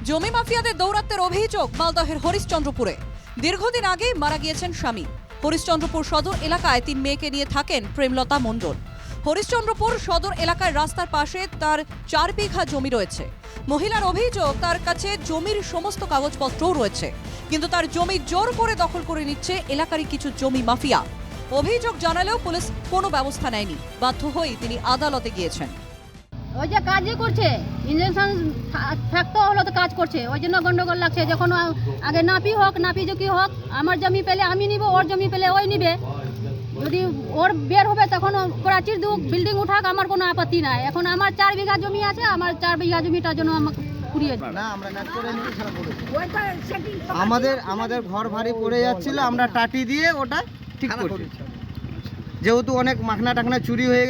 জমি মাফিয়াদের দৌরাত্মের অভিযোগ মালদহের হরিশ্চন্দ্রপুরে। দীর্ঘদিন আগে মারা গিয়েছেন স্বামী। হরিশ্চন্দ্রপুর সদর এলাকায় 3 মেয়েকে নিয়ে থাকেন প্রেমলতা মণ্ডল। হরিশ্চন্দ্রপুর সদর এলাকায় রাস্তার পাশে তার 4 বিঘা জমি রয়েছে। মহিলার অভিযোগ, তার কাছে জমির সমস্ত কাগজপত্রও রয়েছে, কিন্তু তার জমি জোর করে দখল করে নিচ্ছে এলাকারই কিছু জমি মাফিয়া। অভিযোগ জানালেও পুলিশ কোনো ব্যবস্থা নেয়নি। বাধ্য হয়ে তিনি আদালতে গিয়েছেন। ওই যে কাজই করছে, ইঞ্জেকশন থাকতে হলো তো কাজ করছে, ওই জন্য গন্ডগোল লাগছে। যখন আগে নাপি হোক, নাপি ঝুঁকি হোক, আমার জমি পেলে আমি নিব, ওর জমি পেলে ওই নিবে। যদি ওর বের হবে তখন প্রাচীর দুক, বিল্ডিং উঠাক, আমার কোনো আপত্তি নাই। এখন আমার 4 বিঘা জমি আছে, আমার 4 বিঘা জমিটার জন্য আমাকে পুড়িয়ে দিন। না, আমরা কাজ করে নিয়ে ছাড়া করেছি। আমাদের ঘর ভারী পড়ে যাচ্ছিল, আমরা টাটি দিয়ে ওটা ঠিক করছি। যেহেতু অনেক মাখনা টাখনা চুরি হয়ে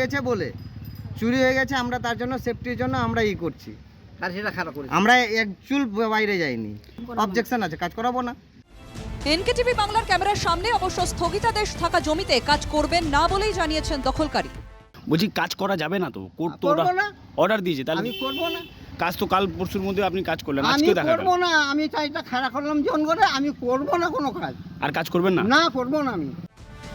গেছে আমরা তার জন্য সেফটির জন্য আমরা করছি। আর সেটা খারাপ করেছি, আমরা এক চুল বাইরে যাইনি। অবজেকশন আছে, কাজ করাবো না। এনকেটিভি বাংলার ক্যামেরার সামনে অবশ্য স্থগিতাদেশ থাকা জমিতে কাজ করবেন না বলেই জানিয়েছেন দখলকারী। বলছি কাজ করা যাবে না তো, কোর্ট তো অর্ডার দিয়েছে, তাহলে আমি করবো না। কাজ তো কাল পরশুর মধ্যে আপনি কাজ করলেন, আমি আজকে দেখা করবো না, আমি চাইটা খারাপ করলাম জন করে, আমি করবো না কোনো কাজ। আর কাজ করবেন না? না, করবো না আমি।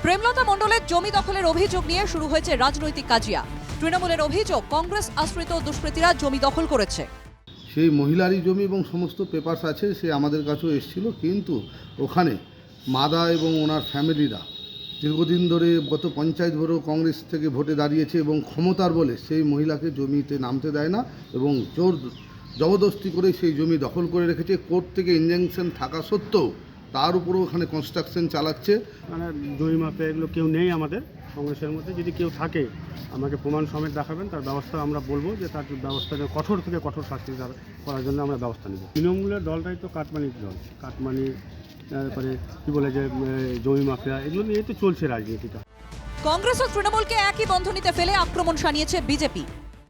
প্রেমলতা মণ্ডলের জমি দখলের অভিযোগ নিয়ে শুরু হয়েছে রাজনৈতিক কাজিয়া। তৃণমূলের অভিযোগ, কংগ্রেস আশ্রিত দুষ্কৃতীরা জমি দখল করেছে। সেই মহিলারই জমি এবং সমস্ত পেপারস আছে, সে আমাদের কাছেও এসেছিল, কিন্তু ওখানে মাদা এবং ওনার ফ্যামিলিরা দীর্ঘদিন ধরে গত পঞ্চায়েত ভোটেও কংগ্রেস থেকে ভোটে দাঁড়িয়েছে এবং ক্ষমতার বলে সেই মহিলাকে জমিতে নামতে দেয় না এবং জোর জবরদস্তি করে সেই জমি দখল করে রেখেছে। কোর্ট থেকে ইনজাংশন থাকা সত্ত্বেও তার উপরও ওখানে কনস্ট্রাকশন চালাচ্ছে। মানে জমি মাফিয়া এগুলো কেউ নেই আমাদের কংগ্রেসের মধ্যে। যদি কেউ থাকে আমাকে প্রমাণ সমেত দেখাবেন, তার ব্যবস্থা আমরা বলবো যে তার ব্যবস্থা কঠোর থেকে কঠোর শাস্তি করার জন্য আমরা ব্যবস্থা নেব। তৃণমূলের দলটাই তো কাটমানির দল, কাটমানি, তারপরে কী বলে যে জমি মাফিয়া, এগুলো নিয়ে তো চলছে রাজনীতিটা। কংগ্রেস ও তৃণমূলকে একই বন্ধনীতে ফেলে আক্রমণ শানিয়েছে বিজেপি।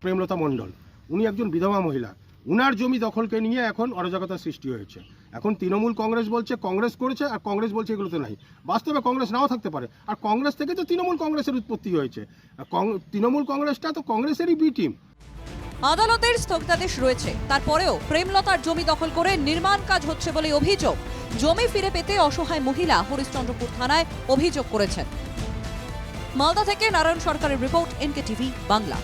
প্রেমলতা মণ্ডল, উনি একজন বিধবা মহিলা, উনার জমি দখলকে নিয়ে এখন অরাজকতার সৃষ্টি হয়েছে। এখন তৃণমূল কংগ্রেস বলছে কংগ্রেস করেছে, আর কংগ্রেস বলছে এগুলোতে নাই। বাস্তবে কংগ্রেস নাও থাকতে পারে, আর কংগ্রেস থেকে তো তৃণমূল কংগ্রেসের উৎপত্তি হয়েছে। তৃণমূল কংগ্রেসটা তো কংগ্রেসেরই বি টিম। আদালতের স্থগিতাদেশ রয়েছে, তারপরেও প্রেমলতার জমি দখল করে নির্মাণ কাজ হচ্ছে বলে অভিযোগ। জমি ফিরে পেতে অসহায় মহিলা হরিশ্চন্দ্রপুর থানায় অভিযোগ করেছেন। মালদা থেকে নারায়ণ সরকারের রিপোর্ট, এনকেটিভি বাংলা।